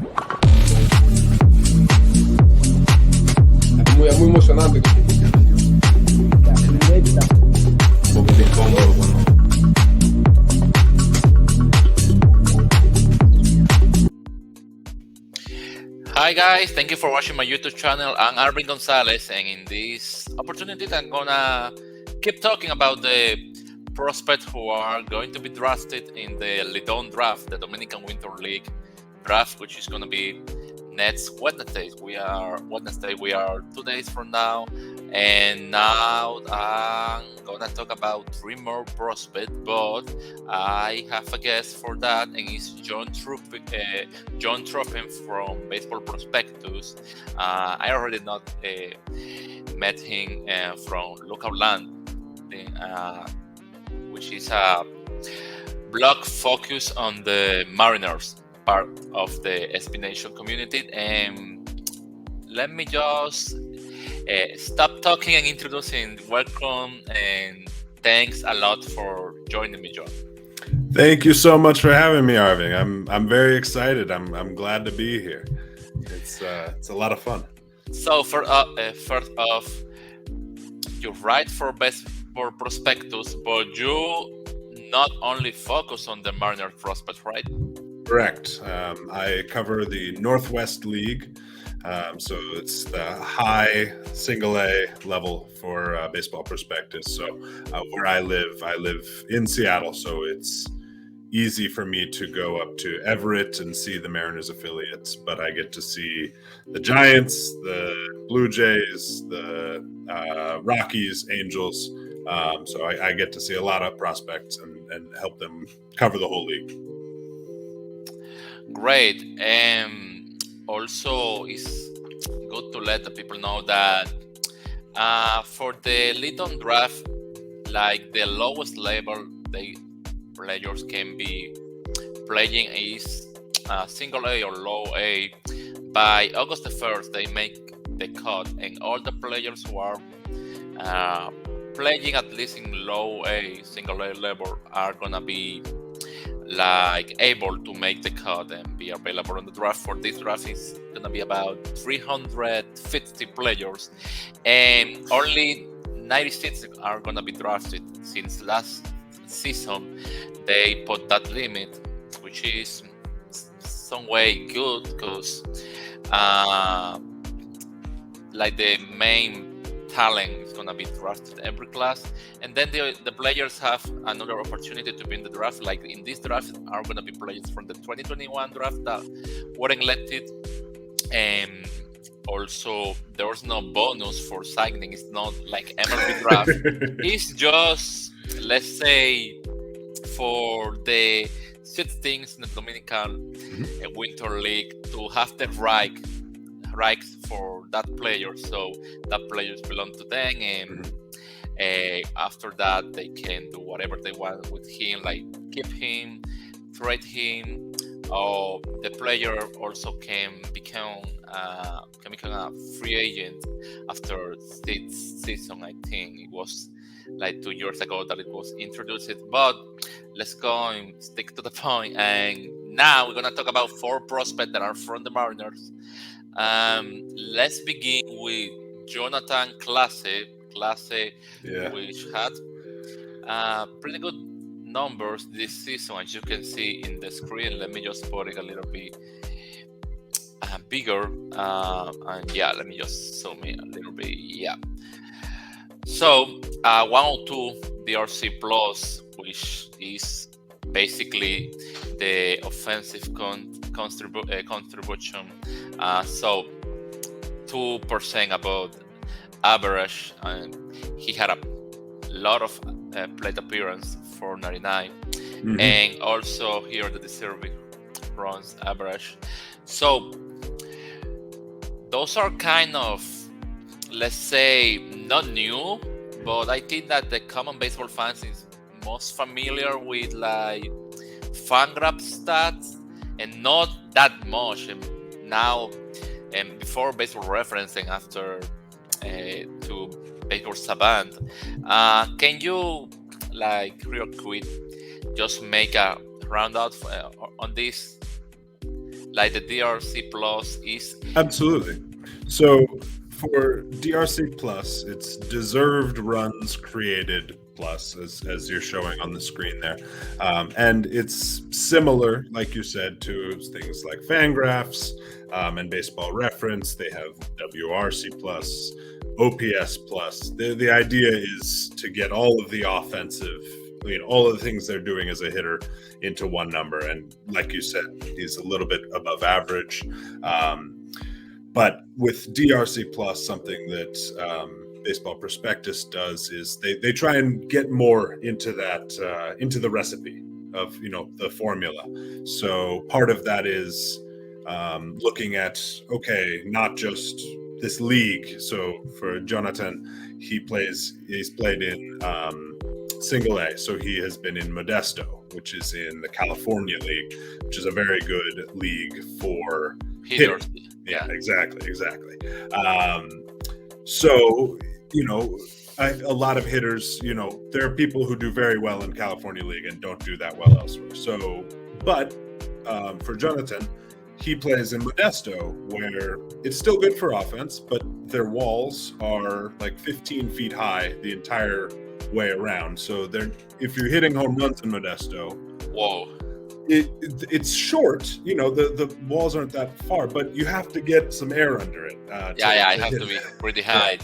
Es muy emocionante. Un poquito incómodo cuando... Hi guys, thank you for watching my YouTube channel. I'm Arving Gonzalez, and in this opportunity I'm gonna keep talking about the prospects who are going to be drafted in the LIDOM draft, the Dominican Winter League draft, which is gonna be next Wednesday. We are 2 days from now, and now I'm gonna talk about 3 more prospects, but I have a guest for that, and it's John Trupin from Baseball Prospectus. I already met him from Local Land, which is a blog focused on the Mariners part of the SB Nation community. And let me just stop talking and introducing. Welcome and thanks a lot for joining me, John. Thank you so much for having me, Arving. I'm very excited. I'm glad to be here. It's a lot of fun. So first off, you write for Baseball Prospectus, but you not only focus on the Mariners prospect, right? Correct. I cover the Northwest League, so it's the high single A level for Baseball Prospectus. So where I live in Seattle, so it's easy for me to go up to Everett and see the Mariners affiliates, but I get to see the Giants, the Blue Jays, the Rockies, Angels. So I get to see a lot of prospects and help them cover the whole league. Great. Also, it's good to let the people know that for the LIDOM draft, like the lowest level the players can be playing is single A or low A. By August the 1st, they make the cut, and all the players who are playing at least in low A, single A level are gonna be like able to make the cut and be available on the draft. For this draft is gonna be about 350 players, and only 96 are gonna be drafted. Since last season they put that limit, which is some way good, because like the main talent is gonna be drafted every class, and then the players have another opportunity to be in the draft. Like in this draft are gonna be players from the 2021 draft that weren't elected, and also there was no bonus for signing. It's not like MLB draft. It's just, let's say, for the 16th in the Dominican Winter League to have the rights for that player, so that players belong to them, and after that they can do whatever they want with him, like keep him, trade him, or the player also can become a free agent after this season. I think it was like 2 years ago that it was introduced, but let's go and stick to the point. And now we're gonna talk about 4 prospects that are from the Mariners. Let's begin with Jonatan Clase, which had pretty good numbers this season, as you can see in the screen. Let me just put it a little bit bigger, and yeah, let me just zoom in a little bit. Yeah, so 102 DRC plus, which is basically the offensive contribution, so 2% above average, and he had a lot of plate appearance, 499, and also here the deserved runs average. So those are kind of, let's say, not new, but I think that the common baseball fans is most familiar with like Fangraph stats, and not that much. And now, and before Baseball Reference and after to Baseball Savant, can you, like, real quick, just make a roundout on this? like the DRC Plus is? Absolutely. So for DRC Plus, it's deserved runs created plus, as you're showing on the screen there. And it's similar, like you said, to things like Fangraphs and Baseball Reference. They have WRC Plus, OPS Plus. The idea is to get all of the offensive, all of the things they're doing as a hitter into one number. And like you said, he's a little bit above average. But with DRC Plus, something that Baseball Prospectus does is they try and get more into that, into the recipe of, the formula. So part of that is looking at, okay, not just this league. So for Jonatan, he's played in Single A. So he has been in Modesto, which is in the California League, which is a very good league for hitters. Yeah, exactly. So, a lot of hitters, there are people who do very well in California League and don't do that well elsewhere. So, but for Jonatan, he plays in Modesto, where it's still good for offense, but their walls are like 15 feet high the entire way around. So if you're hitting home runs in Modesto, whoa, it's short. The walls aren't that far, but you have to get some air under it. It has to be pretty high.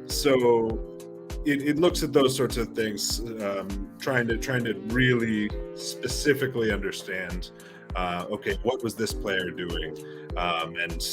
So it looks at those sorts of things, trying to really specifically understand. Okay, what was this player doing? And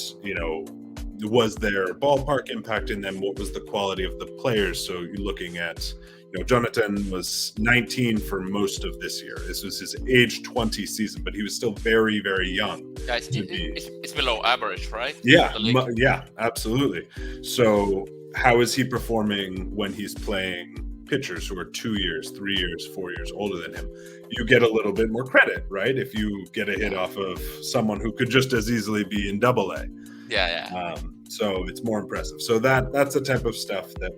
was there ballpark impact in them? What was the quality of the players? So you're looking at, Jonatan was 19 for most of this year. This was his age 20 season, but he was still very, very young. Yeah, it's below average, right? Yeah, absolutely. So how is he performing when he's playing pitchers who are 2 years, 3 years, 4 years older than him? You get a little bit more credit, right? If you get a hit off of someone who could just as easily be in AA. So it's more impressive. So that's the type of stuff that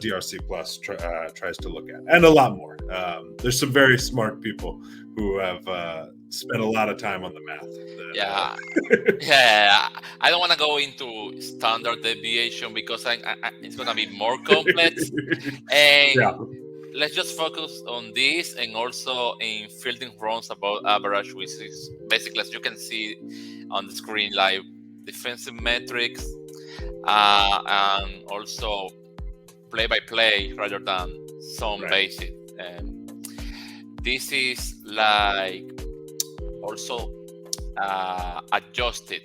DRC Plus tries to look at, and a lot more. There's some very smart people who have spent a lot of time on the math. I don't want to go into standard deviation because it's going to be more complex. And let's just focus on this, and also in fielding runs above average, which is basically, as you can see on the screen, like defensive metrics, and also play-by-play rather than some basic. And this is like also adjusted.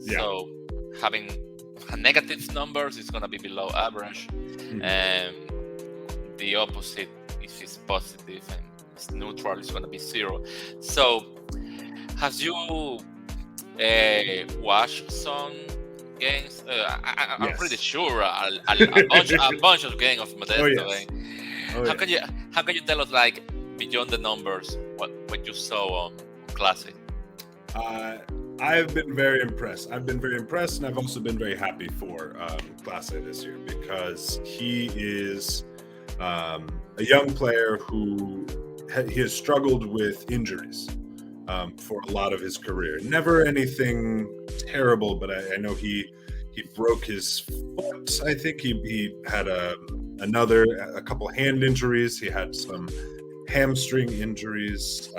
So having negative numbers is going to be below average, and the opposite, if it's positive and it's neutral, is going to be 0. So have you watched some games? I'm pretty sure a bunch of games of Modesto. How can you tell us, like, beyond the numbers, what you saw on Clase? I've been very impressed. And I've also been very happy for Clase this year, because he is a young player who he has struggled with injuries for a lot of his career. Never anything terrible, but I know he broke his foot. I think he had a couple hand injuries. He had some hamstring injuries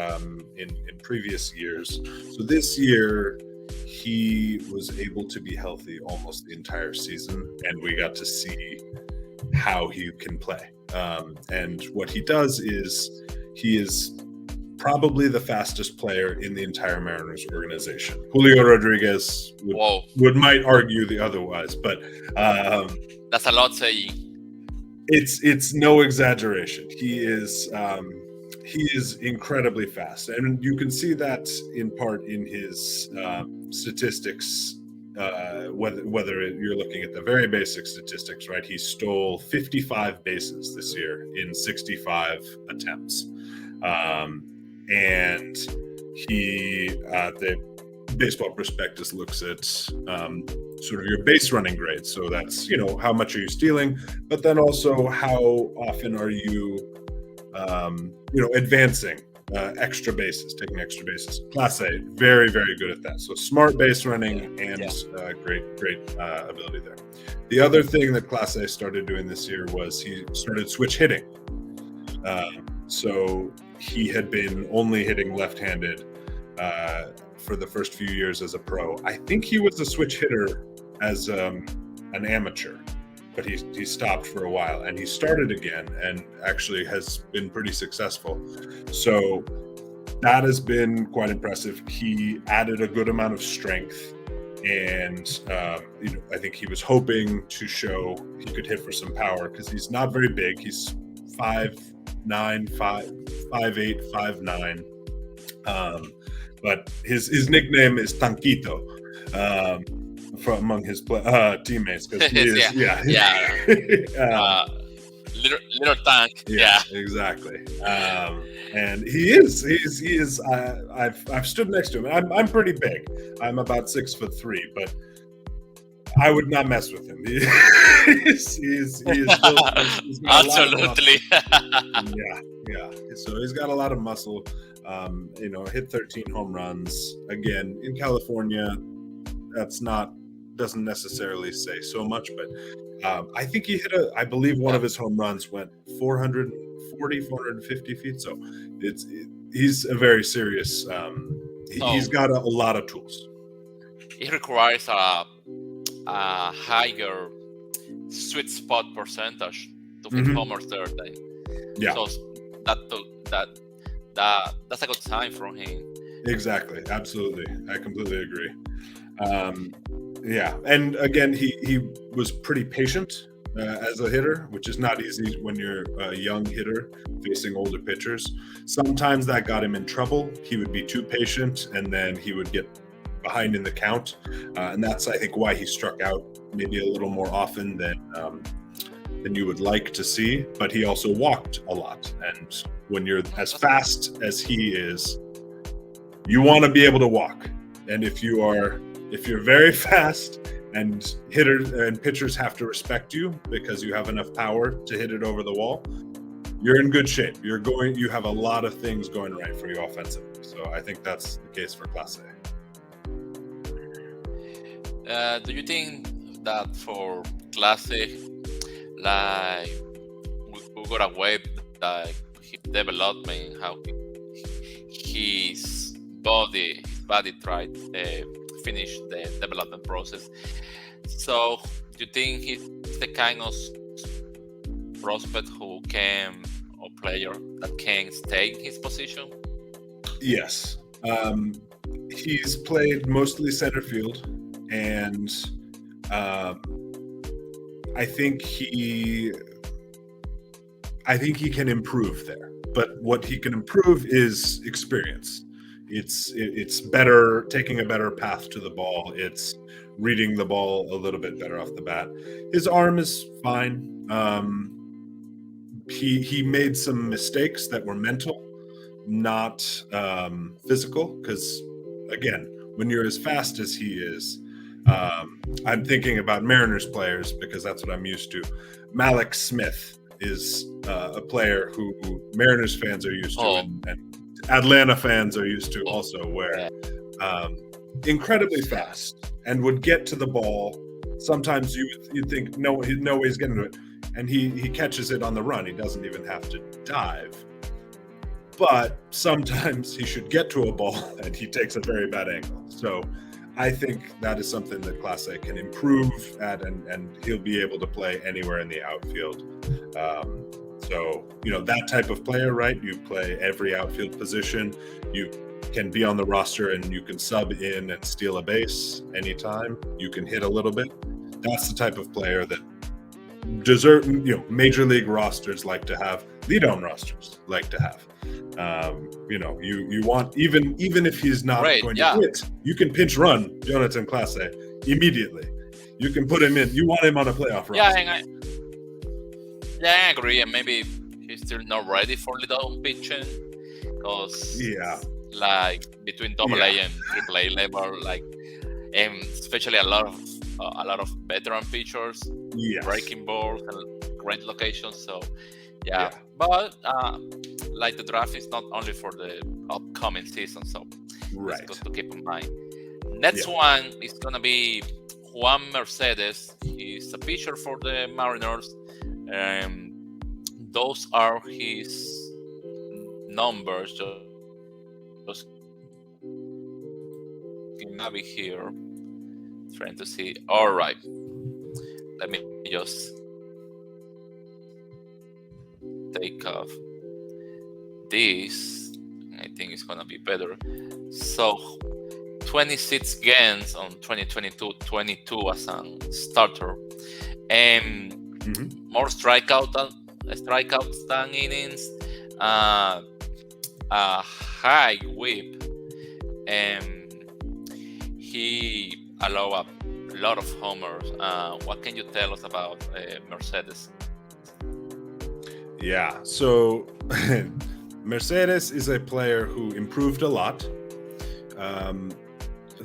in previous years. So this year he was able to be healthy almost the entire season, and we got to see how he can play. And what he does is he is probably the fastest player in the entire Mariners organization. Julio Rodriguez might argue the otherwise, but that's a lot saying. It's no exaggeration. He is incredibly fast, and you can see that in part in his statistics. Whether you're looking at the very basic statistics, right? He stole 55 bases this year in 65 attempts. And the Baseball Prospectus looks at sort of your base running grade. So that's, how much are you stealing, but then also how often are you, advancing extra bases, taking extra bases. Clase, very, very good at that. So smart base running and great ability there. The other thing that Clase started doing this year was he started switch hitting. So he had been only hitting left-handed for the first few years as a pro. I think he was a switch hitter as an amateur, but he stopped for a while and he started again and actually has been pretty successful. So that has been quite impressive. He added a good amount of strength, and I think he was hoping to show he could hit for some power because he's not very big. He's 5'9", 5'8", 5'9". But his nickname is Tanquito from among his teammates because he is little tank. Yeah, exactly. And he is. I've stood next to him. I'm pretty big. I'm about 6'3", but I would not mess with him. He is Absolutely. Yeah. So he's got a lot of muscle. Hit 13 home runs. Again, in California, doesn't necessarily say so much, but I think he hit I believe one of his home runs went 440, 450 feet. So he's a very serious. He's got a lot of tools. It requires a higher sweet spot percentage to hit homers there. Yeah. So that's a good sign from him. Exactly. Absolutely. I completely agree. And again, he was pretty patient as a hitter, which is not easy when you're a young hitter facing older pitchers. Sometimes that got him in trouble. He would be too patient, and then he would get behind in the count, and that's, I think, why he struck out maybe a little more often than you would like to see. But he also walked a lot, and when you're as fast as he is, you want to be able to walk. And if you're very fast and hitters and pitchers have to respect you because you have enough power to hit it over the wall, you're in good shape. You have a lot of things going right for you offensively. So I think that's the case for Clase. Do you think that for Clase, like we got away like his development, how his body tried finish the development process? So do you think he's the kind of prospect or player that can stay in his position? Yes. He's played mostly center field, and I think he can improve there. But what he can improve is experience. It's better, taking a better path to the ball. It's reading the ball a little bit better off the bat. His arm is fine. He made some mistakes that were mental, not physical, because again, when you're as fast as he is, I'm thinking about Mariners players because that's what I'm used to. Malik Smith is a player who Mariners fans are used to, and Atlanta fans are used to also, where incredibly fast and would get to the ball. Sometimes you'd think no he's getting to it, and he catches it on the run. He doesn't even have to dive. But sometimes he should get to a ball and he takes a very bad angle. So I think that is something that Clase can improve at, and he'll be able to play anywhere in the outfield. So, that type of player, right? You play every outfield position. You can be on the roster and you can sub in and steal a base anytime. You can hit a little bit. That's the type of player that major league rosters like to have, LIDOM rosters like to have. You want, even if he's not going to hit, you can pinch run Jonatan Clase immediately. You can put him in. You want him on a playoff roster. I agree, and maybe he's still not ready for LIDOM pitching because like between AA and AAA level, like, and especially a lot of veteran pitchers, breaking balls and great locations. So but like the draft is not only for the upcoming season, so Right. it's good to keep in mind. Next one is gonna be Juan Mercedes. He's a pitcher for the Mariners. Those are his numbers. Just have it here. Trying to see. All right. Let me just take off this. I think it's gonna be better. So 26 games on 2022 as a starter, and more strikeouts than innings, a high whip, and he allowed a lot of homers. What can you tell us about Mercedes? Yeah, so Mercedes is a player who improved a lot.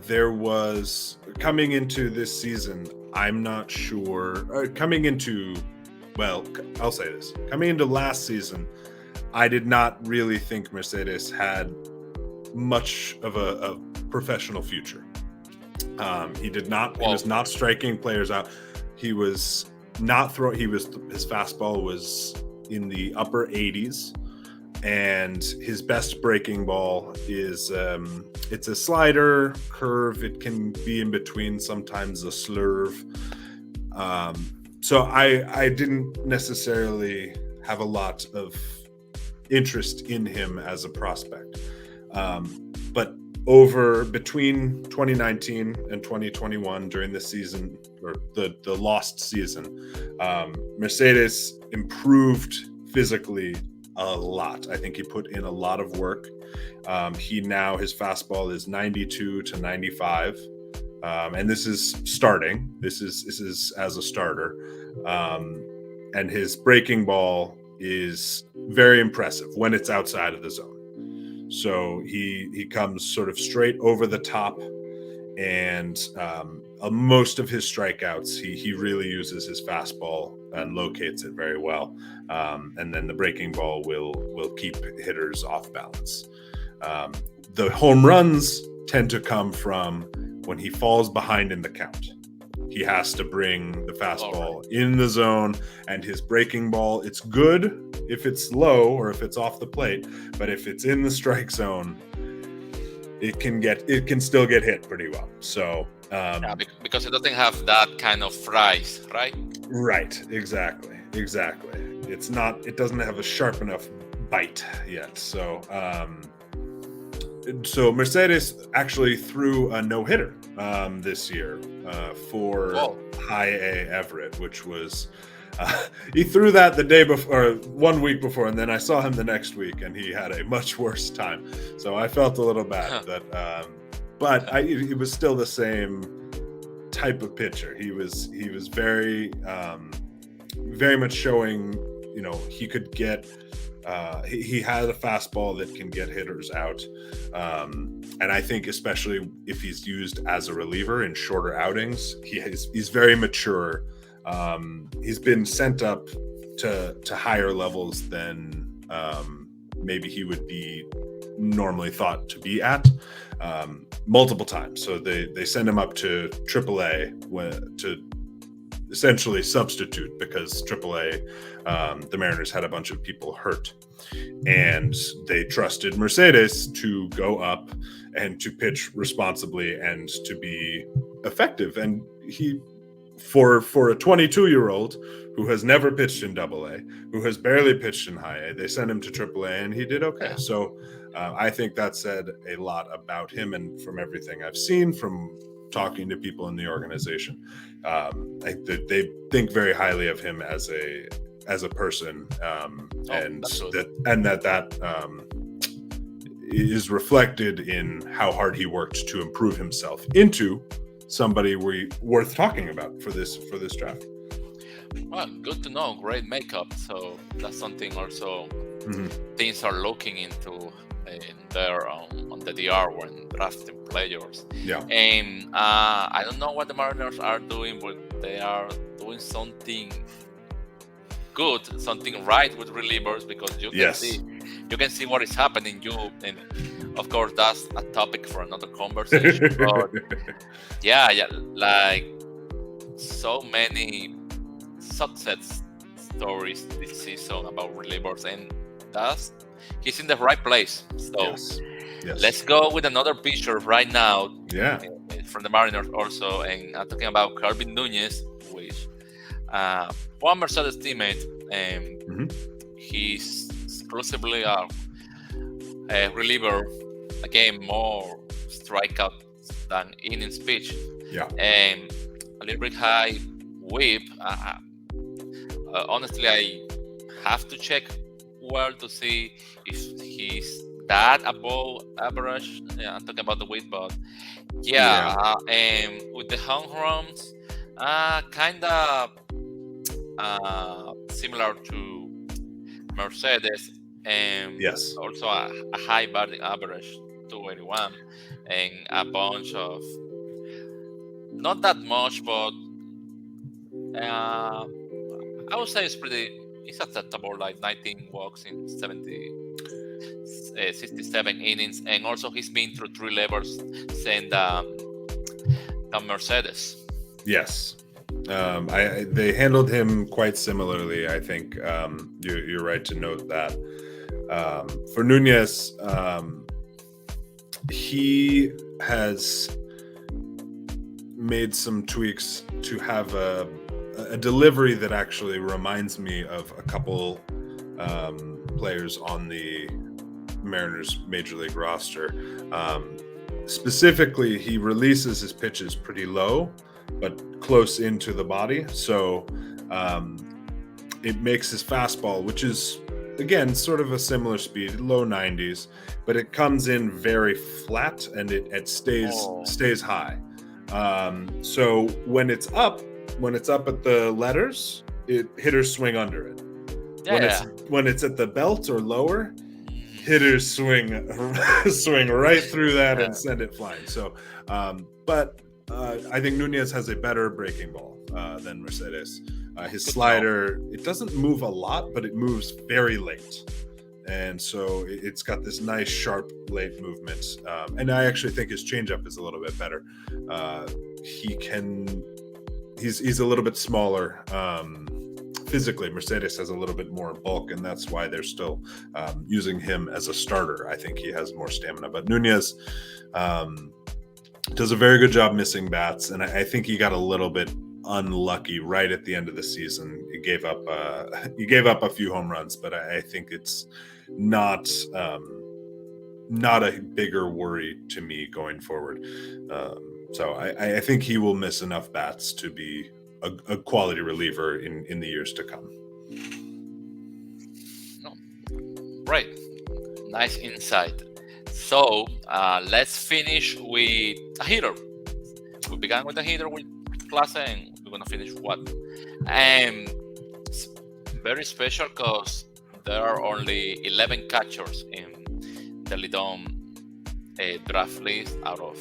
There was, coming into this season, I'm not sure, I'll say this. Coming into last season, I did not really think Mercedes had much of a professional future. He was not striking players out. He was not his fastball was in the upper 80s, and his best breaking ball is it's a slider curve. It can be in between, sometimes a slurve. So I didn't necessarily have a lot of interest in him as a prospect. But between 2019 and 2021, during the season, or the lost season, Mercedes improved physically a lot. I think he put in a lot of work. His fastball is 92 to 95. And this is starting. This is as a starter. And his breaking ball is very impressive when it's outside of the zone. So he comes sort of straight over the top, and most of his strikeouts, he really uses his fastball and locates it very well. And then the breaking ball will keep hitters off balance. The home runs tend to come from when he falls behind in the count. He has to bring the fastball in the zone, and his breaking ball, it's good if it's low or if it's off the plate, but if it's in the strike zone, it can still get hit pretty well. So because it doesn't have that kind of rise, right? Right, exactly. It doesn't have a sharp enough bite yet. So Mercedes actually threw a no-hitter this year for High A Everett, which was he threw that the day before, or 1 week before, and then I saw him the next week, and he had a much worse time. So I felt a little bad, but it was still the same type of pitcher. He was very very much showing, he could get. He had a fastball that can get hitters out. And I think especially if he's used as a reliever in shorter outings, he's very mature. He's been sent up to higher levels than maybe he would be normally thought to be at multiple times. So they send him up to AAA to essentially substitute, because AAA, the Mariners had a bunch of people hurt, and they trusted Mercedes to go up and to pitch responsibly and to be effective. And he, for a 22-year-old who has never pitched in AA, who has barely pitched in High A, they sent him to AAA, and he did okay. So I think that said a lot about him, and from everything I've seen from talking to people in the organization, they think very highly of him as a person, and that is reflected in how hard he worked to improve himself into somebody worth talking about for this draft. Well, good to know. Great makeup. So that's something also teams are looking into there on the DR when drafting players. Yeah. And I don't know what the Mariners are doing, but they are doing something good, something right with relievers, because you can see what is happening. And of course that's a topic for another conversation. But yeah, like so many success stories this season about relievers, and that's he's in the right place. So let's go with another pitcher right now. Yeah. From the Mariners also, and I'm talking about Kelvin Nuñez, which Juan Mercedes teammate, and he's exclusively a reliever. Again, more strikeouts than innings pitched. Yeah. And a little bit high whip. Honestly, I have to check well to see if he's that above average. I'm talking about the whip, but and with the home runs, kind of similar to Mercedes, and also a high batting average, 281, and a bunch of, not that much, but I would say it's acceptable, like 19 walks in 67 innings, and also he's been through 3 levels since the Mercedes. Yes. They handled him quite similarly, I think. You're right to note that. For Nuñez, he has made some tweaks to have a delivery that actually reminds me of a couple players on the Mariners Major League roster. Specifically, he releases his pitches pretty low, but close into the body. So it makes his fastball, which is, again, sort of a similar speed, low 90s, but it comes in very flat and it stays high. So when it's up at the letters, hitters swing under it. When it's at the belt or lower, hitters swing right through that and send it flying. So, but I think Nuñez has a better breaking ball than Mercedes. His slider, it doesn't move a lot, but it moves very late. And so it's got this nice, sharp, late movement. And I actually think his changeup is a little bit better. He's a little bit smaller physically. Mercedes has a little bit more bulk, and that's why they're still using him as a starter. I think he has more stamina. But Nuñez does a very good job missing bats, and I think he got a little bit unlucky right at the end of the season. He gave up a few home runs, but I think it's not a bigger worry to me going forward. So I think he will miss enough bats to be a quality reliever in the years to come. Right. Nice insight. So let's finish with a hitter. We began with a hitter with Clase, and we're going to finish what? It's very special because there are only 11 catchers in the LIDOM draft list out of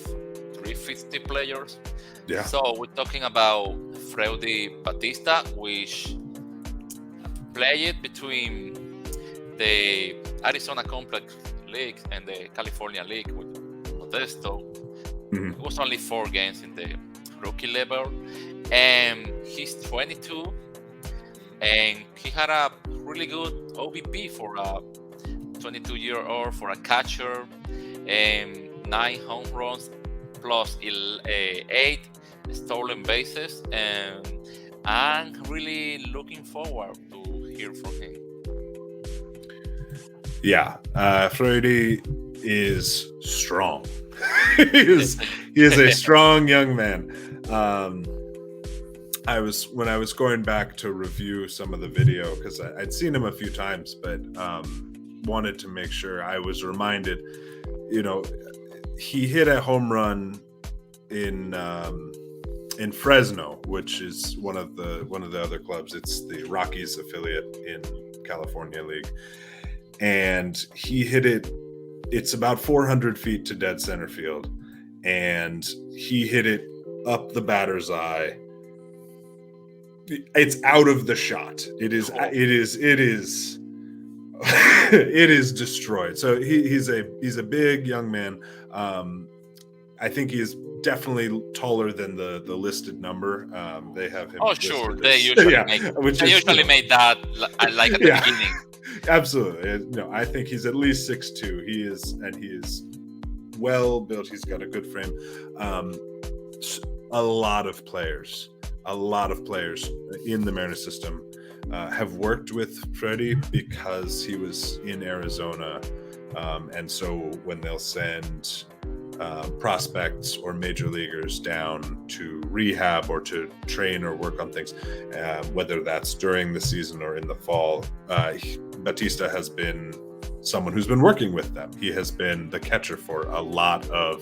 350 players. Yeah. So we're talking about Freuddy Batista, which played between the Arizona Complex League and the California League with Modesto. It was only 4 games in the rookie level, and he's 22, and he had a really good OBP for a 22-year-old for a catcher, and 9 home runs plus 8 stolen bases, and I'm really looking forward to hear from him. Yeah, Freuddy is strong. he is a strong young man. When I was going back to review some of the video, because I'd seen him a few times, but wanted to make sure I was reminded. He hit a home run in Fresno, which is one of the other clubs. It's the Rockies affiliate in California League, and he hit it. It's about 400 feet to dead center field, and he hit it up the batter's eye it's out of the shot. It is it is destroyed. So he's a big young man. I think he is definitely taller than the listed number. They have him. Oh, sure. listed They as- usually yeah, make. which They is, usually made that like at the Yeah. beginning. Absolutely. No, I think he's at least 6'2". He is well built. He's got a good frame. A lot of players in the Mariners system have worked with Freddie because he was in Arizona. And so when they'll send prospects or major leaguers down to rehab or to train or work on things, whether that's during the season or in the fall, Batista has been someone who's been working with them. He has been the catcher for a lot of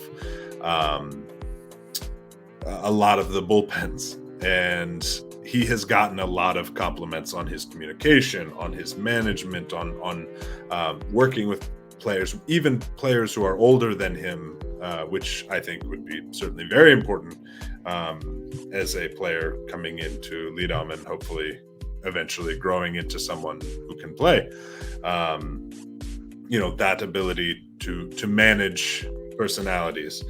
the bullpens, and he has gotten a lot of compliments on his communication, on his management, on working with players, even players who are older than him, which I think would be certainly very important as a player coming into LIDOM and hopefully eventually growing into someone who can play. That ability to manage personalities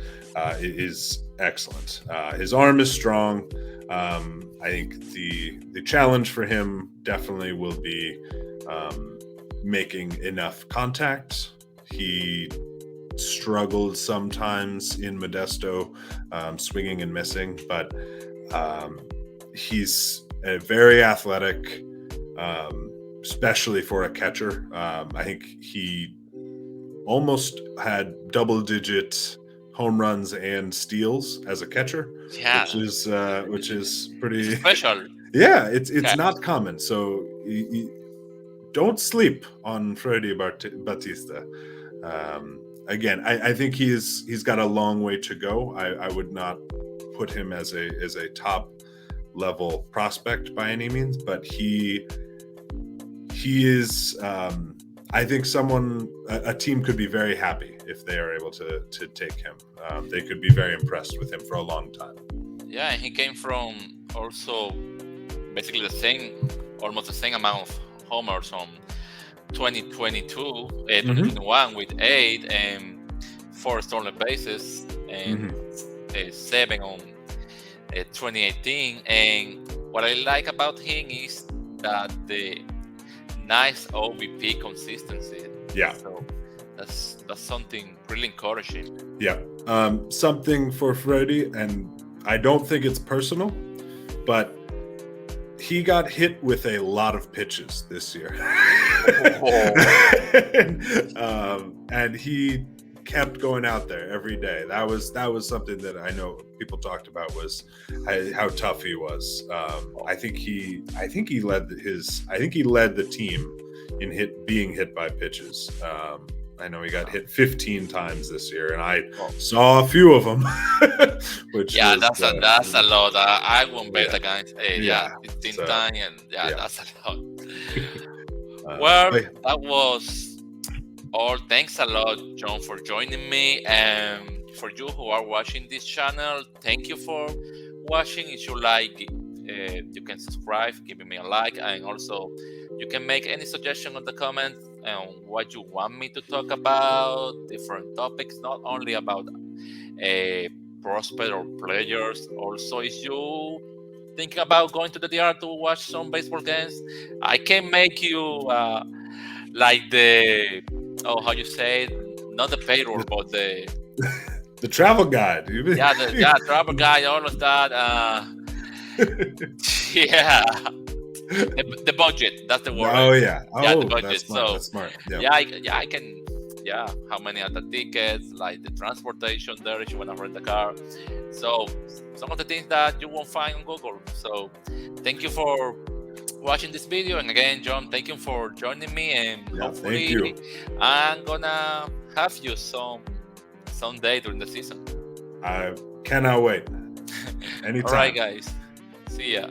is excellent. His arm is strong. I think the challenge for him definitely will be making enough contact. He struggled sometimes in Modesto, swinging and missing, but he's very athletic, especially for a catcher. I think he almost had double-digit home runs and steals as a catcher, Yeah, which is pretty special. Yeah, it's not common. So don't sleep on Freuddy Batista. Again, I think he's got a long way to go. I would not put him as a top level prospect by any means, but he is. I think a team could be very happy if they are able to take him. They could be very impressed with him for a long time. Yeah, and he came from also basically almost the same amount of homers on 2022, 2021 with 8 and 4 stolen bases and 7 on 2018. And what I like about him is that the nice OVP consistency. Yeah. So that's something really encouraging. Yeah. Something for Freddie, and I don't think it's personal, but he got hit with a lot of pitches this year. And he kept going out there every day. That was something that I know people talked about, was how tough he was. I think he led the team in being hit by pitches. I know he got hit 15 times this year, and I saw a few of them. That's a lot. I won't bet against 15 times, and that's a lot. Well, that was all. Thanks a lot, John, for joining me, and for you who are watching this channel, thank you for watching. If you like, you can subscribe, giving me a like, and also you can make any suggestion on the comments on what you want me to talk about, different topics, not only about a prospect or players. Also, if you thinking about going to the DR to watch some baseball games, I can make you like the how you say it? Not the payroll, but the travel guide. travel guide, all of that. The budget. That's the word. Oh yeah. The budget. That's smart. That's smart. Yeah. I can. Yeah, how many are the tickets? Like the transportation there if you want to rent the car. So some of the things that you won't find on Google. So thank you for watching this video, and again, John, thank you for joining me, and hopefully I'm gonna have you someday during the season. I cannot wait. Anytime. All right, guys. See ya.